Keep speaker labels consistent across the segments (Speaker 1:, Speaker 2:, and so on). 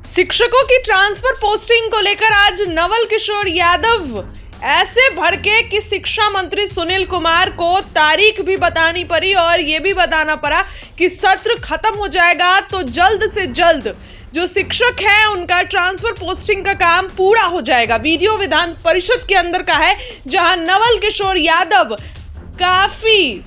Speaker 1: शिक्षकों की transfer posting को लेकर आज नवल किशोर यादव ऐसे भड़के कि शिक्षा मंत्री सुनील कुमार को तारीख भी बतानी पड़ी और यह भी बताना पड़ा कि सत्र खत्म हो जाएगा तो जल्द से जल्द जो शिक्षक हैं उनका ट्रांसफर पोस्टिंग का काम पूरा हो जाएगा। वीडियो विधान परिषद के अंदर का है, जहां नवल किशोर यादव काफी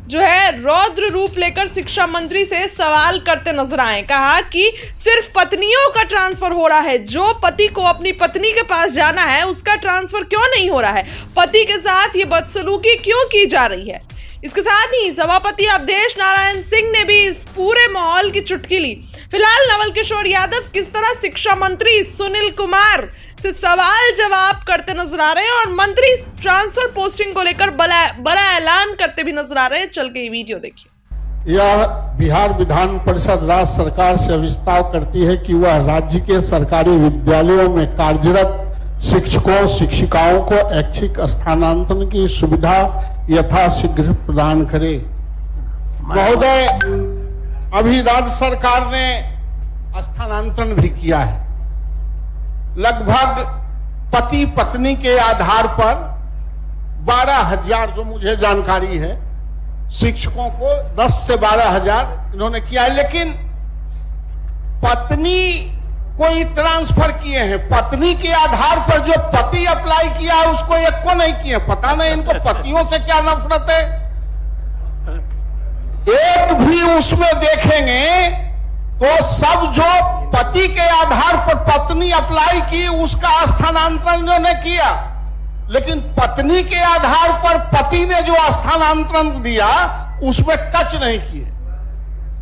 Speaker 1: जो है रौद्र रूप लेकर शिक्षा मंत्री से सवाल करते नजर आए। कहा कि सिर्फ पत्नियों का ट्रांसफर हो रहा है, जो पति को अपनी पत्नी के पास जाना है उसका ट्रांसफर क्यों नहीं हो रहा है, पति के साथ ये बदसलूकी क्यों की जा रही है। इसके साथ ही सभापति अवधेश नारायण सिंह ने भी इस पूरे माहौल की चुटकी ली। फिलहाल नवल किशोर यादव किस तरह शिक्षा मंत्री सुनील कुमार से सवाल जवाब करते नजर आ रहे हैं और मंत्री ट्रांसफर पोस्टिंग को लेकर बड़ा ऐलान करते भी नजर आ रहे हैं। चल के ये वीडियो देखिए।
Speaker 2: यह बिहार विधान परिषद राज्य सरकार से विस्तार करती है कि वह राज्य के सरकारी विद्यालयों में कार्यरत शिक्षकों शिक्षिकाओं को ऐच्छिक स्थानांतरण की सुविधा यथाशीघ्र प्रदान करे। महोदय, अभी राज्य सरकार ने स्थानांतरण भी किया है। लगभग पति पत्नी के आधार पर 12,000 जो मुझे जानकारी है शिक्षकों को 10 से 12,000 इन्होंने किया है, लेकिन पत्नी कोई ट्रांसफर किए हैं। पत्नी के आधार पर जो पति अप्लाई किया है उसको एक को नहीं किए। पता नहीं इनको पतियों से क्या नफरत है। एक भी उसमें देखेंगे तो सब जो पति के आधार पर पत्नी अप्लाई की उसका स्थानांतरण इन्होंने किया, लेकिन पत्नी के आधार पर पति ने जो स्थानांतरण दिया उसमें टच नहीं किए।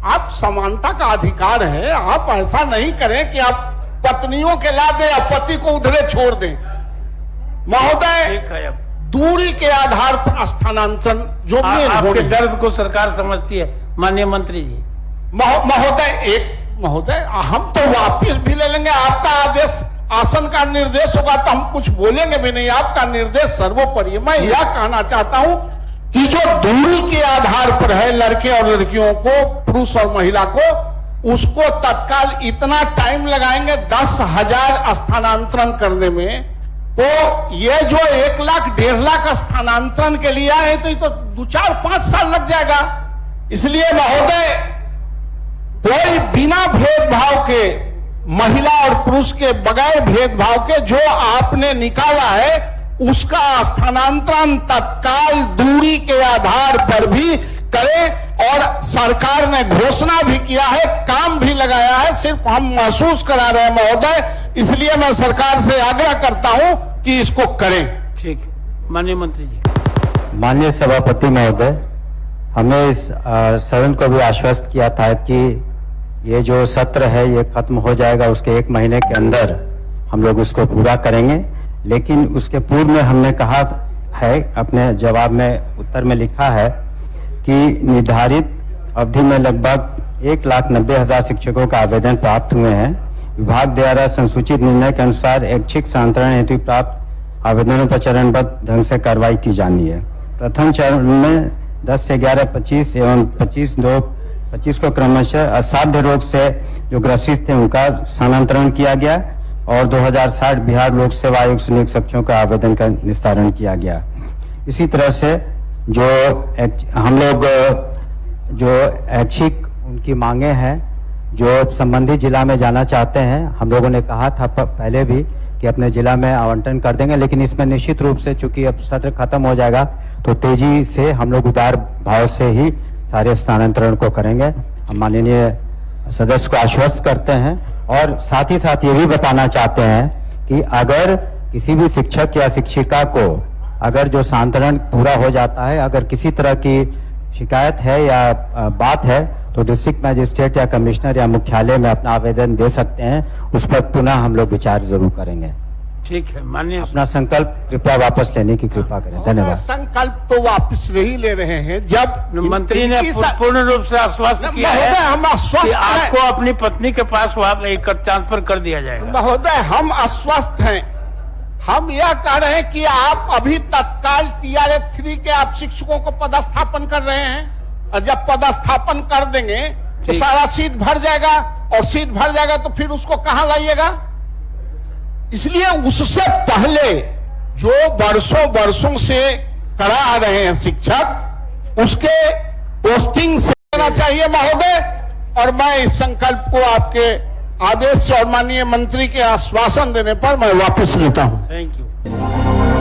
Speaker 2: आप समानता का अधिकार है, आप ऐसा नहीं करें कि आप पत्नियों के ला दें या पति को उधरे छोड़ दें। महोदय, दूरी के आधार पर स्थानांतरण जो भी
Speaker 3: आपके दर्द को सरकार समझती है माननीय मंत्री जी।
Speaker 2: महोदय हम तो वापिस भी ले लेंगे। आपका आदेश आसन का निर्देश होगा तो हम कुछ बोलेंगे भी नहीं। आपका निर्देश सर्वोपरि है। मैं यह कहना चाहता हूं कि जो दूरी के आधार पर है लड़के और लड़कियों को, पुरुष और महिला को, उसको तत्काल इतना टाइम लगाएंगे 10,000 स्थानांतरण करने में, तो ये जो 1 लाख 1.5 लाख स्थानांतरण के लिए आए तो ये तो 2-4-5 साल लग जाएगा। इसलिए महोदय, कोई बिना भेदभाव के, महिला और पुरुष के बगैर भेदभाव के जो आपने निकाला है उसका स्थानांतरण तत्काल दूरी के आधार पर भी करें। और सरकार ने घोषणा भी किया है, काम भी लगाया है, सिर्फ हम महसूस करा रहे हैं महोदय। इसलिए मैं सरकार से आग्रह करता हूं कि इसको करें।
Speaker 3: ठीक, माननीय मंत्री जी।
Speaker 4: माननीय सभापति महोदय, हमने इस सदन को भी आश्वस्त किया था कि ये जो सत्र है ये खत्म हो जाएगा, उसके 1 महीने के अंदर हम लोग उसको पूरा करेंगे। लेकिन उसके पूर्व में हमने कहा है, अपने जवाब में उत्तर में लिखा है कि निर्धारित अवधि में लगभग 1,90,000 शिक्षकों का आवेदन प्राप्त हुए हैं। विभाग द्वारा संसूचित निर्णय के अनुसार ऐच्छिक स्थानांतरण हेतु प्राप्त आवेदनों पर चरणबद्ध ढंग से कार्रवाई की जानी है। प्रथम चरण में 10 से 11, 25 एवं 25 को क्रमशः असाध्य रोग से जो ग्रसित थे उनका स्थानांतरण किया गया और 2060 बिहार लोक सेवा आयोग से नियुक्त शिक्षकों का आवेदन का निस्तारण किया गया। इसी तरह से जो हम लोग जो ऐच्छिक उनकी मांगे हैं, जो संबंधित जिला में जाना चाहते हैं, हम लोगों ने कहा था पहले भी कि अपने जिला में आवंटन कर देंगे, लेकिन इसमें निश्चित रूप से चूंकि अब सत्र खत्म हो जाएगा तो तेजी से हम लोग उदार भाव से ही सारे स्थानांतरण को करेंगे। हम माननीय सदस्य को आश्वस्त करते हैं और साथ ही साथ ये भी बताना चाहते हैं कि अगर किसी भी शिक्षक या शिक्षिका को अगर जो स्थानांतरण पूरा हो जाता है, अगर किसी तरह की शिकायत है या बात है तो डिस्ट्रिक्ट मजिस्ट्रेट या कमिश्नर या मुख्यालय में अपना आवेदन दे सकते हैं। उस पर पुनः हम लोग विचार जरूर करेंगे।
Speaker 3: ठीक है, माननीय।
Speaker 4: अपना संकल्प कृपया वापस लेने की कृपा करें। धन्यवाद।
Speaker 2: संकल्प तो वापस नहीं ले रहे हैं। जब
Speaker 3: मंत्री ने पूर्ण रूप से आश्वस्त किया है,
Speaker 2: हम आश्वस्त
Speaker 3: आपको अपनी पत्नी के पास ट्रांसफर कर दिया जाएगा।
Speaker 2: महोदय, हम आश्वस्त हैं। हम यह कह रहे हैं कि आप अभी तत्काल TRF 3 के आप शिक्षकों को पदस्थापन कर रहे हैं और जब पदस्थापन कर देंगे तो सारा सीट भर जाएगा। और सीट भर जाएगा तो फिर उसको कहां लाइएगा? इसलिए उससे पहले जो वर्षों से करा आ रहे हैं शिक्षक, उसके पोस्टिंग से देना चाहिए महोदय। और मैं इस संकल्प को आपके आदेश और माननीय मंत्री के आश्वासन देने पर मैं वापस लेता हूं।
Speaker 3: Thank you.